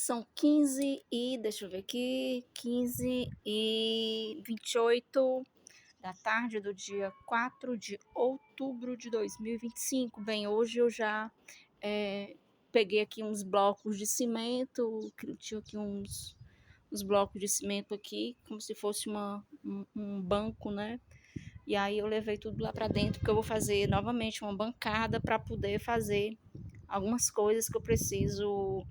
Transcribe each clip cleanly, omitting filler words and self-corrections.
São 15 e, deixa eu ver aqui, 15h28 da tarde do dia 4 de outubro de 2025. Bem, hoje eu já peguei aqui uns blocos de cimento, tinha aqui uns blocos de cimento aqui, como se fosse um banco, né? E aí eu levei tudo lá para dentro, porque eu vou fazer novamente uma bancada para poder fazer algumas coisas que eu preciso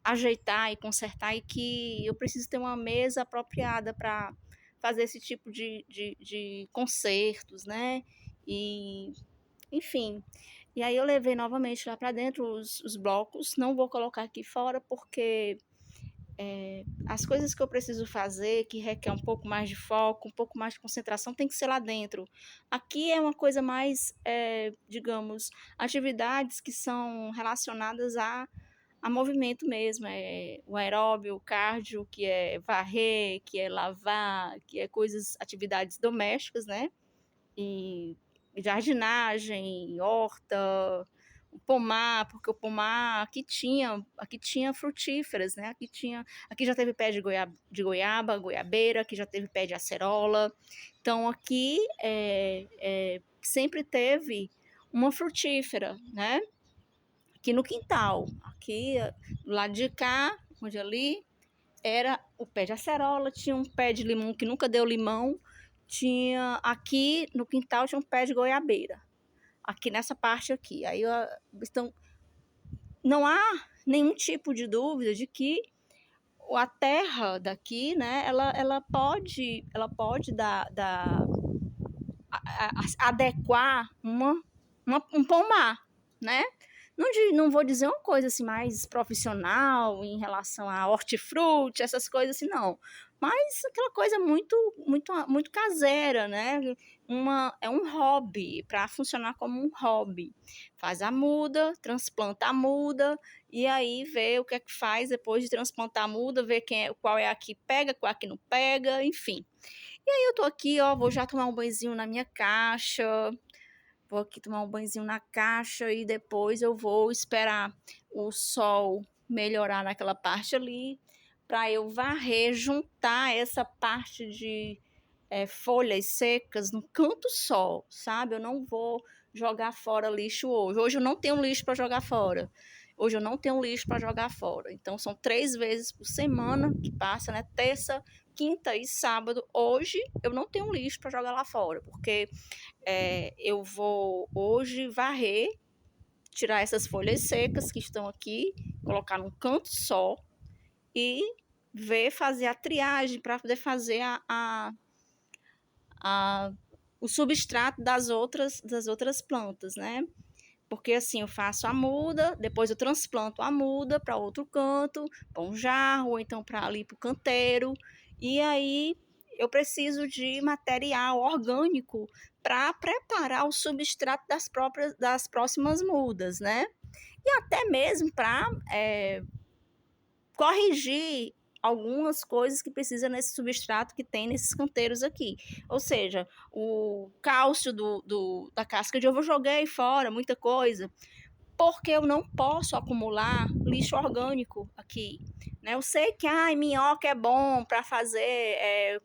ajeitar e consertar, e que eu preciso ter uma mesa apropriada para fazer esse tipo de consertos, né? E, enfim. E aí eu levei novamente lá para dentro os blocos, não vou colocar aqui fora, porque as coisas que eu preciso fazer, que requer um pouco mais de foco, um pouco mais de concentração, tem que ser lá dentro. Aqui é uma coisa mais, digamos, atividades que são relacionadas a movimento mesmo, o aeróbio, o cardio, que é varrer, que é lavar, que é atividades domésticas, né? E jardinagem, horta, o pomar, porque o pomar aqui tinha frutíferas, né? Aqui já teve pé de goiaba, goiabeira, aqui já teve pé de acerola. Então aqui sempre teve uma frutífera, né? Aqui no quintal, aqui do lado de cá, onde ali era o pé de acerola, tinha um pé de limão que nunca deu limão, tinha aqui no quintal tinha um pé de goiabeira, aqui nessa parte aqui. Aí então não há nenhum tipo de dúvida de que a terra daqui, né, ela pode adequar um pomar, né? Não vou dizer uma coisa assim mais profissional em relação a hortifruti, essas coisas assim, não. Mas aquela coisa muito caseira, né? É um hobby, para funcionar como um hobby. Faz a muda, transplanta a muda, e aí vê o que é que faz depois de transplantar a muda, vê qual é a que pega, qual é a que não pega, enfim. E aí eu tô aqui, ó, vou já tomar um banhozinho na minha caixa. Vou aqui tomar um banhozinho na caixa e depois eu vou esperar o sol melhorar naquela parte ali, para eu varrer, juntar essa parte de folhas secas no canto só, sabe? Eu não vou jogar fora lixo hoje. Hoje eu não tenho lixo para jogar fora. Hoje eu não tenho lixo para jogar fora. Então são 3 vezes por semana que passa, né? Terça, quinta e sábado. Hoje eu não tenho lixo para jogar lá fora, porque eu vou hoje varrer, tirar essas folhas secas que estão aqui, colocar num canto só e fazer a triagem para poder fazer o substrato das outras plantas, né? Porque assim eu faço a muda, depois eu transplanto a muda para outro canto, para um jarro, ou então para ali para o canteiro, e aí eu preciso de material orgânico para preparar o substrato das próximas mudas, né? E até mesmo para corrigir algumas coisas que precisa nesse substrato que tem nesses canteiros aqui. Ou seja, o cálcio da casca de ovo eu joguei fora, muita coisa, porque eu não posso acumular lixo orgânico aqui, né? Eu sei que minhoca é bom para fazer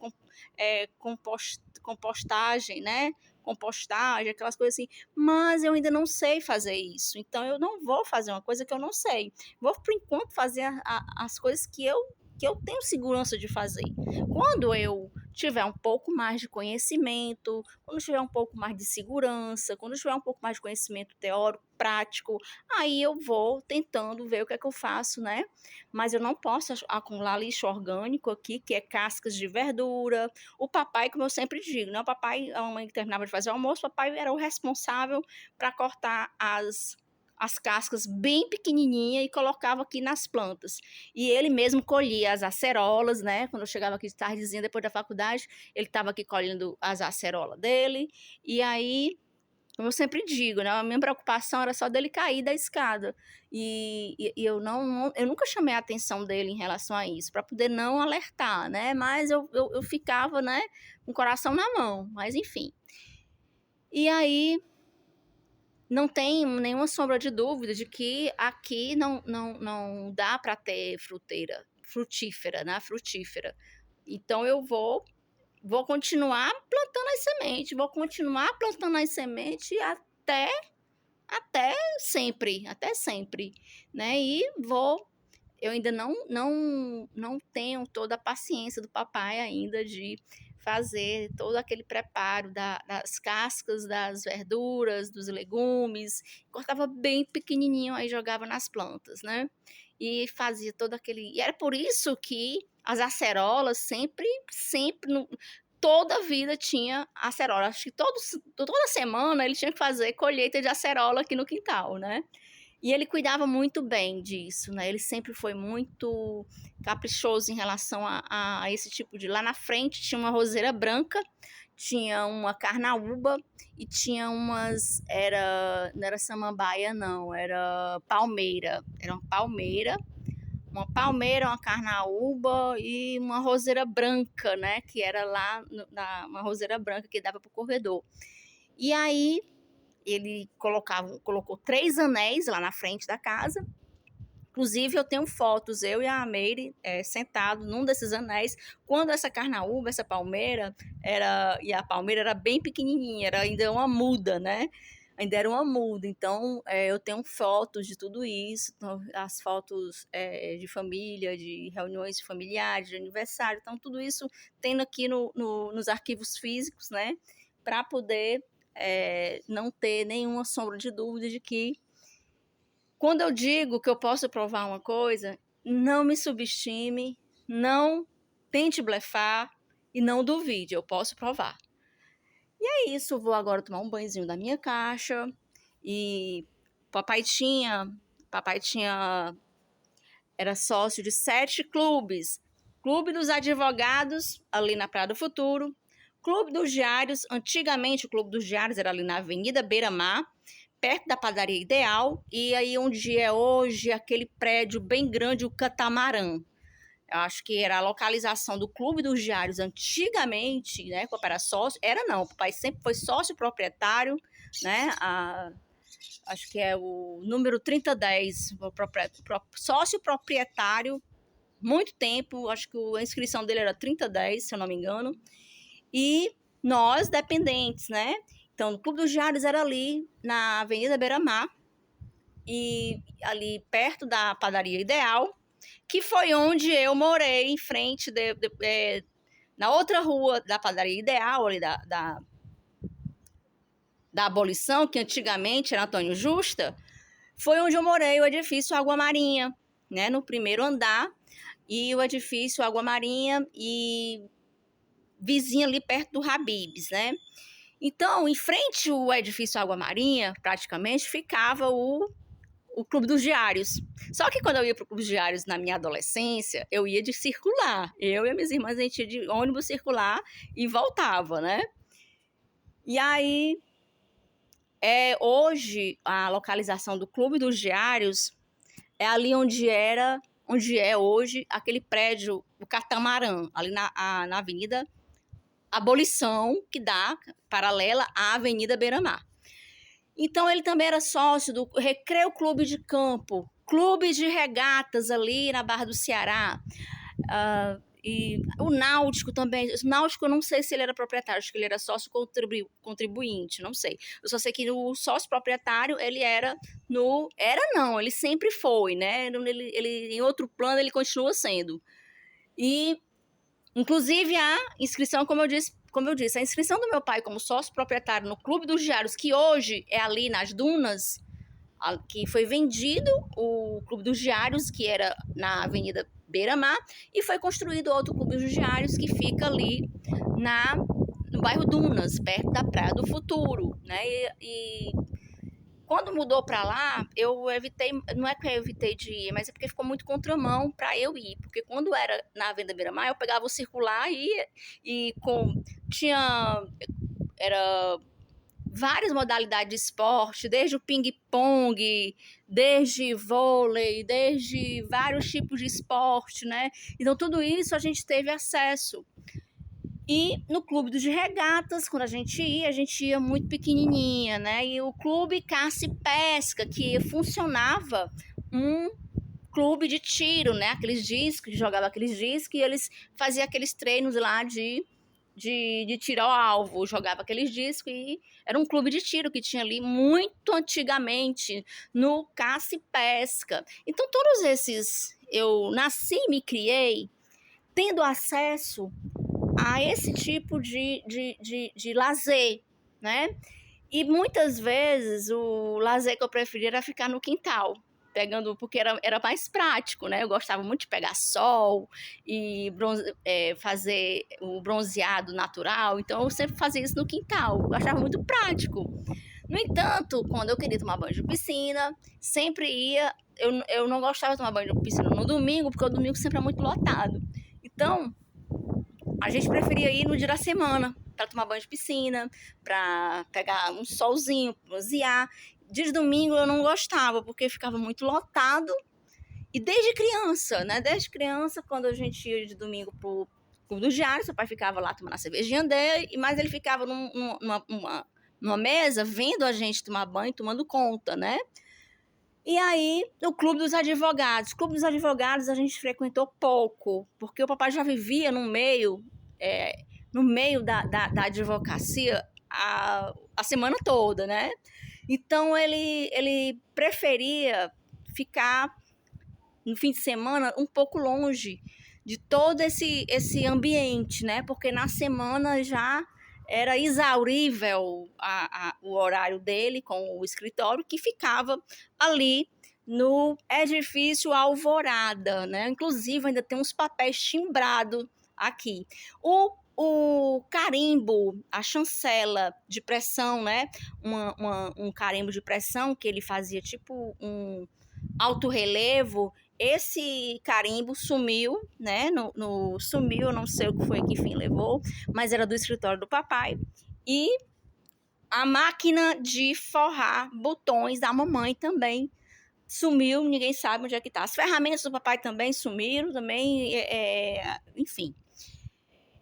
compostagem, né? Compostagem, aquelas coisas assim, mas eu ainda não sei fazer isso, então eu não vou fazer uma coisa que eu não sei. Vou, por enquanto, fazer as coisas que eu tenho segurança de fazer. Quando eu tiver um pouco mais de conhecimento, quando tiver um pouco mais de segurança, quando tiver um pouco mais de conhecimento teórico, prático, aí eu vou tentando ver o que é que eu faço, né? Mas eu não posso acumular lixo orgânico aqui, que é cascas de verdura. O papai, como eu sempre digo, né? O papai, a mãe que terminava de fazer o almoço, o papai era o responsável para cortar as cascas bem pequenininha e colocava aqui nas plantas. E ele mesmo colhia as acerolas, né? Quando eu chegava aqui de tardezinha, depois da faculdade, ele estava aqui colhendo as acerolas dele. E aí, como eu sempre digo, né? A minha preocupação era só dele cair da escada. E eu nunca chamei a atenção dele em relação a isso, para poder não alertar, né? Mas eu ficava, né, com o coração na mão. Mas enfim. E aí não tem nenhuma sombra de dúvida de que aqui não dá para ter frutífera, né? Frutífera. Então eu vou continuar plantando as sementes até até sempre, né? Eu ainda não tenho toda a paciência do papai ainda de fazer todo aquele preparo das cascas, das verduras, dos legumes, cortava bem pequenininho, aí jogava nas plantas, né? E fazia todo aquele... E era por isso que as acerolas sempre, toda a vida tinha acerola. Acho que toda semana ele tinha que fazer colheita de acerola aqui no quintal, né? E ele cuidava muito bem disso, né? Ele sempre foi muito caprichoso em relação a esse tipo de... Lá na frente tinha uma roseira branca, tinha uma carnaúba e tinha não era samambaia, não, era palmeira. Era uma palmeira, uma carnaúba e uma roseira branca, né? Que era lá, uma roseira branca que dava para o corredor. E aí ele colocou 3 anéis lá na frente da casa. Inclusive, eu tenho fotos, eu e a Meire sentado num desses anéis, quando essa carnaúba, essa palmeira, e a palmeira era bem pequenininha, era ainda uma muda, né? Ainda era uma muda, então eu tenho fotos de tudo isso, então, as fotos de família, de reuniões familiares, de aniversário, então tudo isso tendo aqui nos arquivos físicos, né? Para poder não ter nenhuma sombra de dúvida de que quando eu digo que eu posso provar uma coisa, não me subestime, não tente blefar e não duvide, eu posso provar. E é isso, vou agora tomar um banhozinho da minha caixa e papai tinha era sócio de 7 clubes. Clube dos Advogados, ali na Praia do Futuro. Clube dos Diários, antigamente o Clube dos Diários era ali na Avenida Beira-Mar, perto da Padaria Ideal, e aí onde é hoje aquele prédio bem grande, o Catamarã. Eu acho que era a localização do Clube dos Diários antigamente, né, quando era sócio, o papai sempre foi sócio proprietário, né, acho que é o número 3010, sócio proprietário, muito tempo, acho que a inscrição dele era 3010, se eu não me engano, e nós dependentes, né? Então, o Clube dos Diários era ali na Avenida Beira-Mar, e ali perto da Padaria Ideal, que foi onde eu morei, em frente, na outra rua da Padaria Ideal, ali da Abolição, que antigamente era Antônio Justa, foi onde eu morei, o edifício Água Marinha, né, no primeiro andar, e o edifício Água Marinha, e vizinha ali perto do Habib's, né? Então, em frente ao edifício Água Marinha, praticamente, ficava o Clube dos Diários. Só que quando eu ia para o Clube dos Diários na minha adolescência, eu ia de circular. Eu e minhas irmãs, a gente ia de ônibus circular e voltava, né? E aí, hoje, a localização do Clube dos Diários é ali onde é hoje aquele prédio, o Catamarã, ali na Avenida Abolição, que dá paralela à Avenida Beira-Mar. Então, ele também era sócio do Recreio Clube de Campo, clube de regatas ali na Barra do Ceará. E o Náutico também. O Náutico, eu não sei se ele era proprietário, acho que ele era sócio contribuinte, não sei. Eu só sei que o sócio proprietário, ele era no... Era não, ele sempre foi, né? Ele, em outro plano, ele continua sendo. E, inclusive, a inscrição, como eu disse, a inscrição do meu pai como sócio proprietário no Clube dos Diários, que hoje é ali nas Dunas, que foi vendido o Clube dos Diários, que era na Avenida Beira-Mar, e foi construído outro Clube dos Diários que fica ali no bairro Dunas, perto da Praia do Futuro, né? E quando mudou para lá, eu evitei, não é que eu evitei de ir, mas é porque ficou muito contramão para eu ir, porque quando era na Avenida Beira-Mar, eu pegava o circular era várias modalidades de esporte, desde o ping-pong, desde vôlei, desde vários tipos de esporte, né? Então, tudo isso a gente teve acesso. E no clube de regatas, quando a gente ia muito pequenininha, né? E o clube caça e pesca, que funcionava um clube de tiro, né? Aqueles discos, jogava aqueles discos e eles faziam aqueles treinos lá de tiro ao alvo, jogava aqueles discos e era um clube de tiro que tinha ali muito antigamente no caça e pesca. Então, todos esses, eu nasci e me criei tendo acesso a esse tipo de lazer, né? E muitas vezes o lazer que eu preferia era ficar no quintal, pegando, porque era mais prático, né? Eu gostava muito de pegar sol e fazer o bronzeado natural, então eu sempre fazia isso no quintal, eu achava muito prático. No entanto, quando eu queria tomar banho de piscina, sempre ia. Eu não gostava de tomar banho de piscina no domingo, porque o domingo sempre é muito lotado. Então, a gente preferia ir no dia da semana para tomar banho de piscina, para pegar um solzinho, bronzear. Dia de domingo eu não gostava, porque ficava muito lotado. E desde criança, né? Desde criança, quando a gente ia de domingo pro Clube do Diário, seu pai ficava lá tomando a cervejinha dele, mas ele ficava numa mesa vendo a gente tomar banho, tomando conta, né? E aí, o Clube dos Advogados. O Clube dos Advogados a gente frequentou pouco, porque o papai já vivia no meio da advocacia a semana toda, né? Então, ele preferia ficar no fim de semana um pouco longe de todo esse ambiente, né? Porque na semana já era exaurível o horário dele com o escritório, que ficava ali no edifício Alvorada, né? Inclusive, ainda tem uns papéis timbrados aqui. O carimbo, a chancela de pressão, né? Um carimbo de pressão que ele fazia tipo um alto relevo. Esse carimbo sumiu, né? Sumiu, eu não sei o que foi que fim levou, mas era do escritório do papai. E a máquina de forrar botões da mamãe também sumiu, ninguém sabe onde é que tá. As ferramentas do papai também sumiram, também, enfim.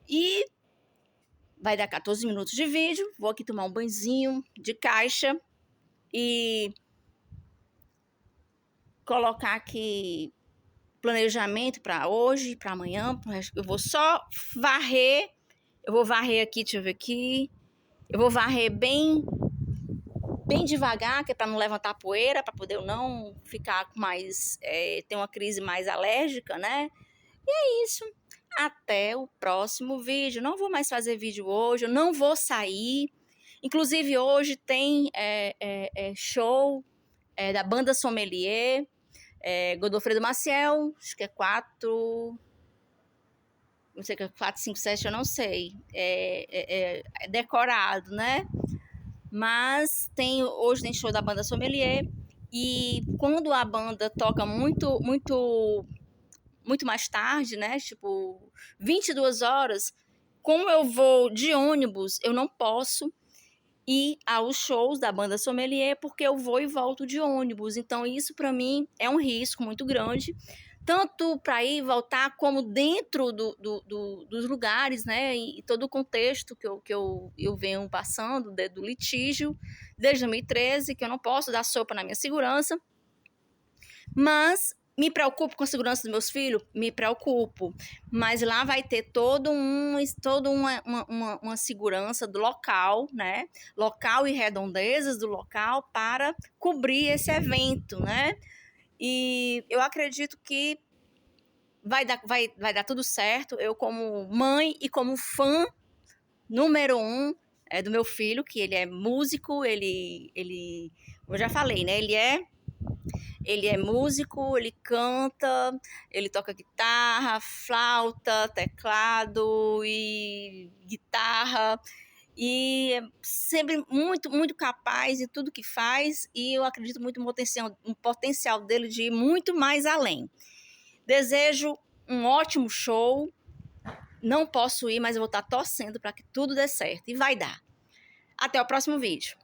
E vai dar 14 minutos de vídeo, vou aqui tomar um banhozinho de caixa e colocar aqui planejamento para hoje, para amanhã. Eu vou só varrer. Eu vou varrer aqui, deixa eu ver aqui. Eu vou varrer bem devagar, que é para não levantar poeira, para poder eu não ficar com mais, ter uma crise mais alérgica, né? E é isso. Até o próximo vídeo. Não vou mais fazer vídeo hoje, eu não vou sair. Inclusive, hoje tem show da banda Sommelier. Godofredo Maciel, acho que é 4, não sei, 4, 5, 7, eu não sei, é decorado, né? Mas hoje tem show da banda Sommelier, e quando a banda toca muito mais tarde, né? Tipo, 22 horas, como eu vou de ônibus, eu não posso ir aos shows da banda Sommelier, porque eu vou e volto de ônibus. Então, isso para mim é um risco muito grande, tanto para ir e voltar, como dentro dos lugares, né? E todo o contexto que eu venho passando do litígio desde 2013, que eu não posso dar sopa na minha segurança. Mas me preocupo com a segurança dos meus filhos? Me preocupo. Mas lá vai ter toda uma segurança do local, né? Local e redondezas do local para cobrir esse evento, né? E eu acredito que vai dar tudo certo. Eu, como mãe e como fã número 1 do meu filho, que ele é músico, eu já falei, né? Ele é músico, ele canta, ele toca guitarra, flauta, teclado e guitarra. E é sempre muito capaz em tudo que faz, e eu acredito muito no potencial dele de ir muito mais além. Desejo um ótimo show. Não posso ir, mas eu vou estar torcendo para que tudo dê certo. E vai dar. Até o próximo vídeo.